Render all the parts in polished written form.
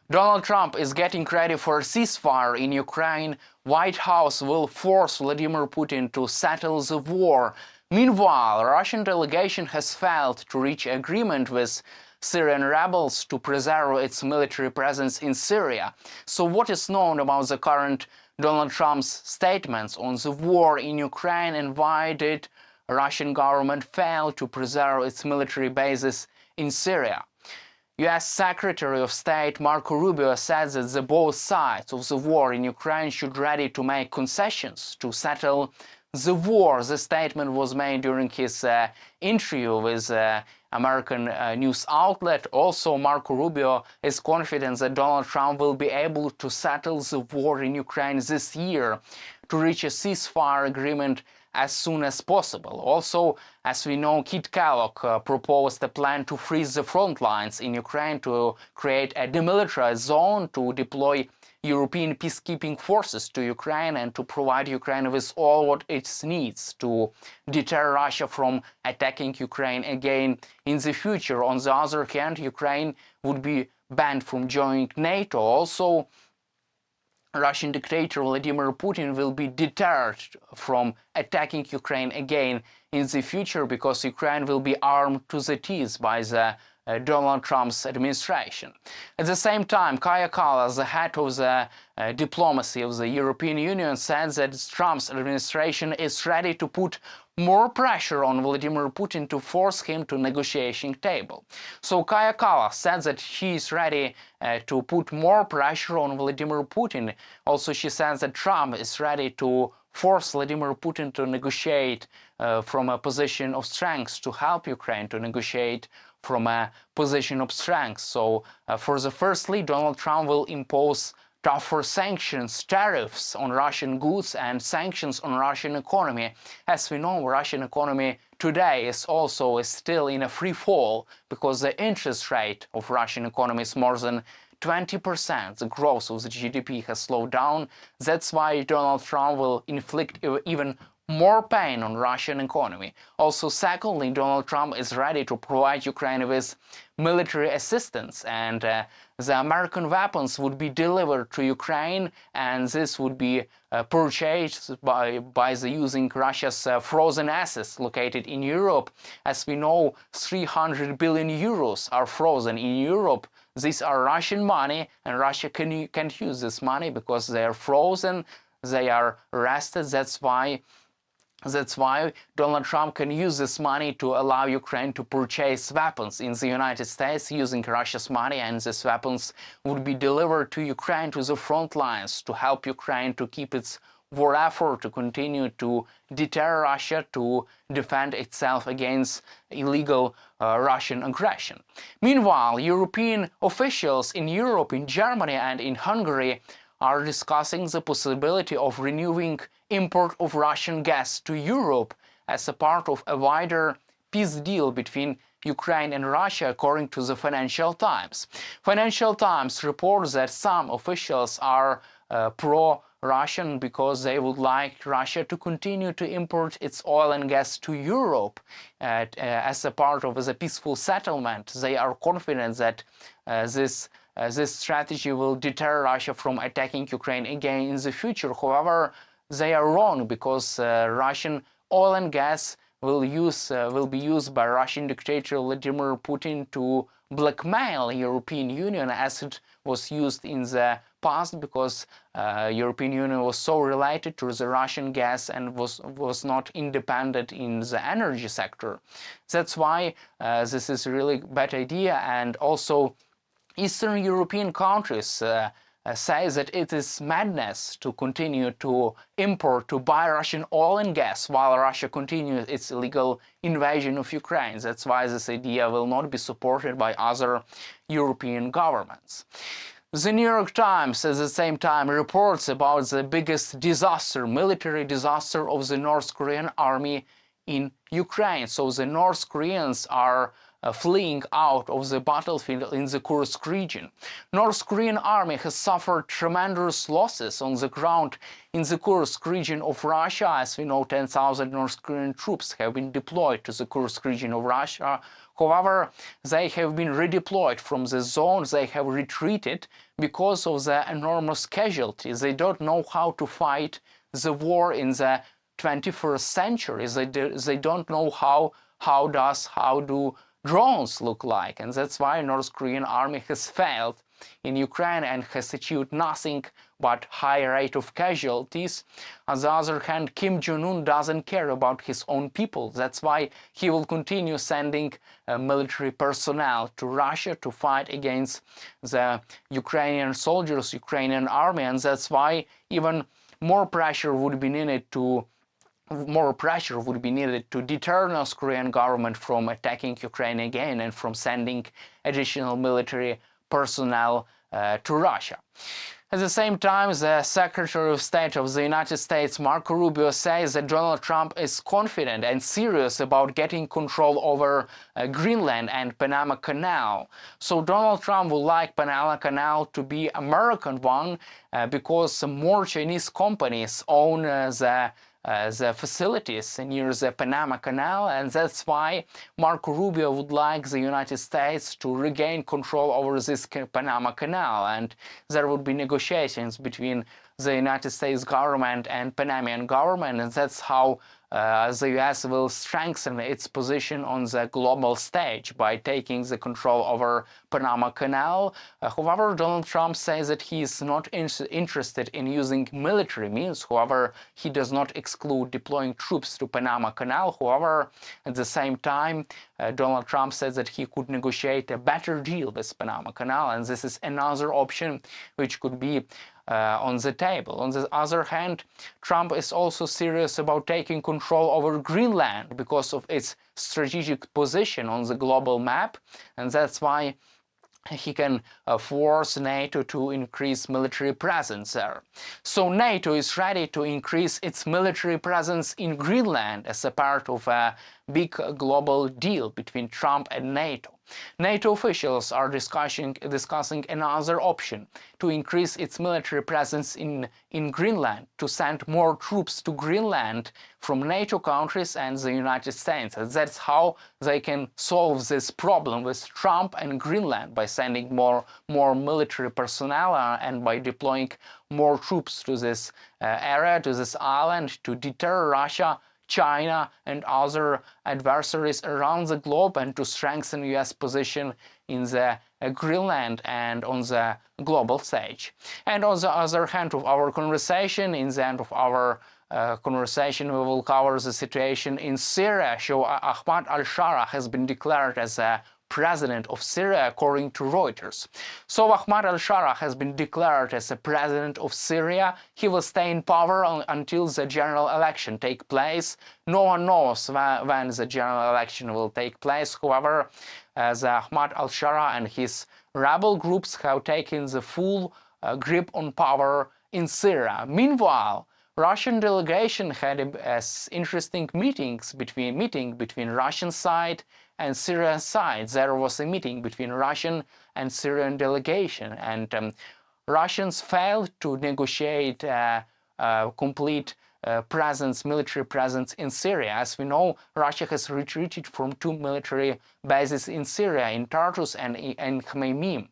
Donald Trump is getting ready for a ceasefire in Ukraine. White House will force Vladimir Putin to settle the war. Meanwhile, Russian delegation has failed to reach agreement with Syrian rebels to preserve its military presence in Syria. So what is known about the current Donald Trump's statements on the war in Ukraine, and why did Russian government fail to preserve its military bases in Syria? US Secretary of State Marco Rubio said that both sides of the war in Ukraine should ready to make concessions to settle the war. The statement was made during his interview with American news outlet. Also, Marco Rubio is confident that Donald Trump will be able to settle the war in Ukraine this year, to reach a ceasefire agreement as soon as possible. Also, as we know, Kit Kellogg proposed a plan to freeze the front lines in Ukraine, to create a demilitarized zone, to deploy European peacekeeping forces to Ukraine, and to provide Ukraine with all what it needs to deter Russia from attacking Ukraine again in the future. On the other hand, Ukraine would be banned from joining NATO. Also, Russian dictator Vladimir Putin will be deterred from attacking Ukraine again in the future, because Ukraine will be armed to the teeth by the Donald Trump's administration. At the same time, Kaja Kallas, the head of the diplomacy of the European Union, said that Trump's administration is ready to put more pressure on Vladimir Putin to force him to negotiation table. So Kaja Kallas said that she is ready to put more pressure on Vladimir Putin. Also, she says that Trump is ready to force Vladimir Putin to negotiate from a position of strength, to help Ukraine to negotiate from a position of strength. So firstly, Donald Trump will impose tougher sanctions, tariffs on Russian goods, and sanctions on Russian economy. As we know, Russian economy today is still in a free fall, because the interest rate of Russian economy is more than 20%. The growth of the GDP has slowed down. That's why Donald Trump will inflict even more pain on Russian economy. Also, secondly, Donald Trump is ready to provide Ukraine with military assistance, and the American weapons would be delivered to Ukraine, and this would be purchased by using Russia's frozen assets located in Europe. As we know, 300 billion euros are frozen in Europe. These are Russian money, and Russia can't use this money because they are frozen, they are arrested. That's why Donald Trump can use this money to allow Ukraine to purchase weapons in the United States using Russia's money, and these weapons would be delivered to Ukraine, to the front lines, to help Ukraine to keep its war effort, to continue to deter Russia, to defend itself against illegal Russian aggression. Meanwhile, European officials in Europe, in Germany and in Hungary, are discussing the possibility of renewing import of Russian gas to Europe as a part of a wider peace deal between Ukraine and Russia, according to the Financial Times. Financial Times reports that some officials are pro-Russian because they would like Russia to continue to import its oil and gas to Europe as a part of the peaceful settlement. They are confident that this strategy will deter Russia from attacking Ukraine again in the future. However, they are wrong, because Russian oil and gas will be used by Russian dictator Vladimir Putin to blackmail European Union, as it was used in the past, because European Union was so related to the Russian gas and was not independent in the energy sector. That's why this is a really bad idea. And also, Eastern European countries say that it is madness to continue to import, to buy Russian oil and gas while Russia continues its illegal invasion of Ukraine. That's why this idea will not be supported by other European governments. The New York Times at the same time reports about the biggest disaster, military disaster of the North Korean army in Ukraine. So the North Koreans are fleeing out of the battlefield in the Kursk region. North Korean army has suffered tremendous losses on the ground in the Kursk region of Russia. As we know, 10,000 North Korean troops have been deployed to the Kursk region of Russia. However, they have been redeployed from the zone, they have retreated because of the enormous casualties. They don't know how to fight the war in the 21st century. They don't know how do drones look like, and that's why North Korean army has failed in Ukraine and has achieved nothing but high rate of casualties. On the other hand, Kim Jong-un doesn't care about his own people. That's why he will continue sending military personnel to Russia to fight against the Ukrainian soldiers, Ukrainian army, and that's why even more pressure would be needed to deter North Korean government from attacking Ukraine again and from sending additional military personnel to Russia. At the same time, the Secretary of State of the United States, Marco Rubio, says that Donald Trump is confident and serious about getting control over Greenland and Panama Canal. So Donald Trump would like Panama Canal to be American one because more Chinese companies own the facilities near the Panama Canal, and that's why Marco Rubio would like the United States to regain control over this Panama Canal, and there would be negotiations between the United States government and Panamanian government, and that's how the US will strengthen its position on the global stage by taking the control over Panama Canal. However, Donald Trump says that he is not interested in using military means. However, he does not exclude deploying troops to Panama Canal. However, at the same time, Donald Trump says that he could negotiate a better deal with Panama Canal, and this is another option which could be on the table. On the other hand, Trump is also serious about taking control over Greenland because of its strategic position on the global map, and that's why he can force NATO to increase military presence there. So NATO is ready to increase its military presence in Greenland as a part of a big global deal between Trump and NATO. NATO officials are discussing another option to increase its military presence in Greenland, to send more troops to Greenland from NATO countries and the United States. And that's how they can solve this problem with Trump and Greenland, by sending more military personnel and by deploying more troops to this area, to this island, to deter Russia, China and other adversaries around the globe, and to strengthen US position in the Greenland and on the global stage. And on the other hand of our conversation, in the end of our conversation, we will cover the situation in Syria. So Ahmad al-Shara has been declared as a president of Syria, according to Reuters. So Ahmad al-Shara has been declared as a president of Syria. He will stay in power until the general election takes place. No one knows when the general election will take place. However, Ahmad al-Shara and his rebel groups have taken the full grip on power in Syria. Meanwhile, Russian delegation had interesting meeting between Russian side and Syrian side. There was a meeting between Russian and Syrian delegation, and Russians failed to negotiate complete military presence in Syria. As we know, Russia has retreated from 2 military bases in Syria, in Tartus and in Khmeimim.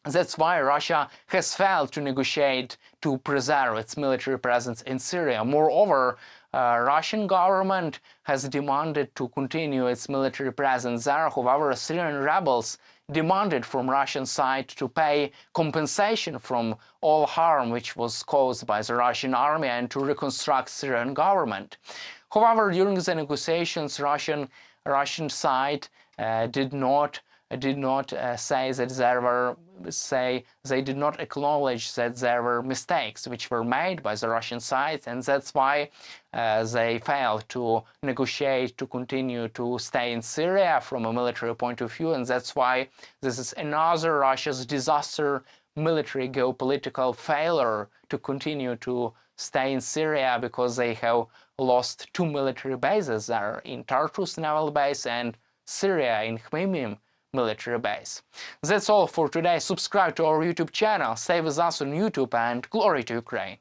That's why Russia has failed to negotiate to preserve its military presence in Syria. Moreover, Russian government has demanded to continue its military presence there. However, Syrian rebels demanded from Russian side to pay compensation from all harm which was caused by the Russian army and to reconstruct Syrian government. However, during the negotiations, Russian side did not say that they did not acknowledge that there were mistakes which were made by the Russian side, and that's why they failed to negotiate to continue to stay in Syria from a military point of view, and that's why this is another Russia's disaster, military geopolitical failure to continue to stay in Syria, because they have lost 2 military bases there, in Tartus naval base and Syria in Khmeimim military base. That's all for today. Subscribe to our YouTube channel, stay with us on YouTube, and glory to Ukraine!